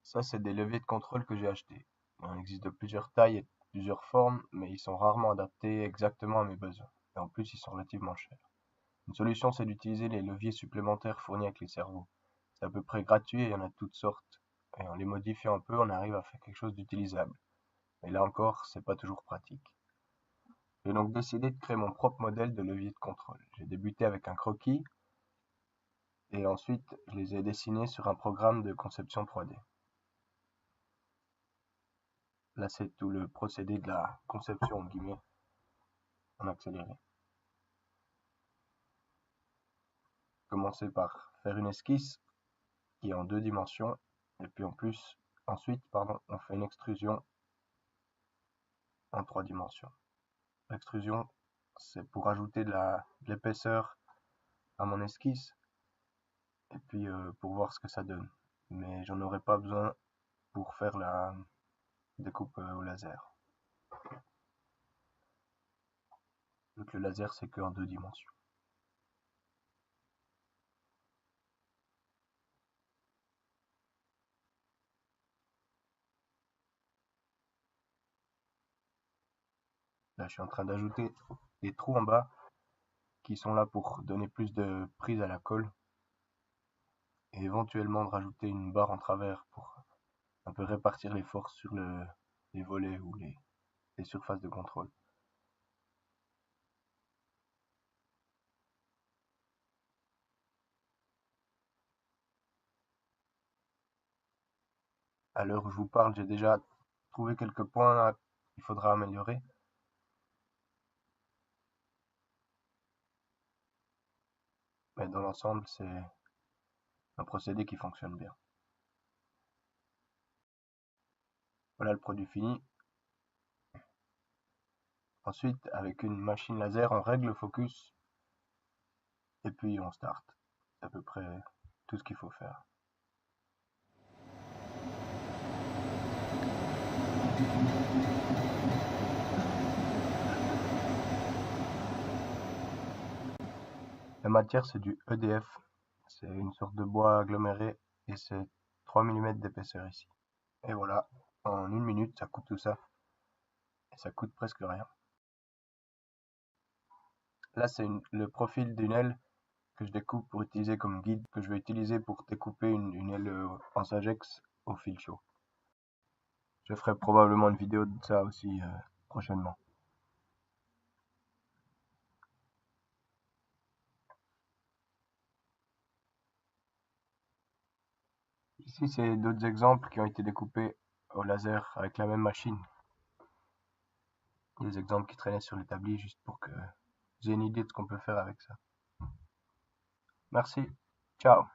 Ça, c'est des leviers de contrôle que j'ai achetés. Il en existe de plusieurs tailles et de plusieurs formes, mais ils sont rarement adaptés exactement à mes besoins. Et en plus, ils sont relativement chers. Une solution, c'est d'utiliser les leviers supplémentaires fournis avec les cerveaux. C'est à peu près gratuit et il y en a de toutes sortes. Et en les modifiant un peu, on arrive à faire quelque chose d'utilisable. Mais là encore, c'est pas toujours pratique. J'ai donc décidé de créer mon propre modèle de levier de contrôle. J'ai débuté avec un croquis et ensuite je les ai dessinés sur un programme de conception 3D. Là, c'est tout le procédé de la conception en guillemets en accéléré. Commencer par faire une esquisse qui est en 2 dimensions et puis ensuite, on fait une extrusion en 3 dimensions. L'extrusion, c'est pour ajouter de l'épaisseur à mon esquisse et puis pour voir ce que ça donne. Mais j'en aurais pas besoin pour faire la découpe au laser. Donc le laser, c'est que en 2 dimensions. Là, je suis en train d'ajouter des trous en bas qui sont là pour donner plus de prise à la colle et éventuellement de rajouter une barre en travers pour un peu répartir les forces sur les volets ou les surfaces de contrôle. À l'heure où je vous parle, j'ai déjà trouvé quelques points qu'il faudra améliorer, mais dans l'ensemble, c'est un procédé qui fonctionne bien. Voilà le produit fini. Ensuite, avec une machine laser, on règle le focus et puis on start. C'est à peu près tout ce qu'il faut faire. La matière, c'est du EDF. C'est une sorte de bois aggloméré et c'est 3 mm d'épaisseur ici. Et voilà, en 1 minute, ça coupe tout ça. Et ça coûte presque rien. Là, c'est le profil d'une aile que je découpe pour utiliser comme guide, que je vais utiliser pour découper une aile en Sagex au fil chaud. Je ferai probablement une vidéo de ça aussi prochainement. Ici, c'est d'autres exemples qui ont été découpés au laser avec la même machine. Des exemples qui traînaient sur l'établi juste pour que j'ai une idée de ce qu'on peut faire avec ça. Merci, ciao.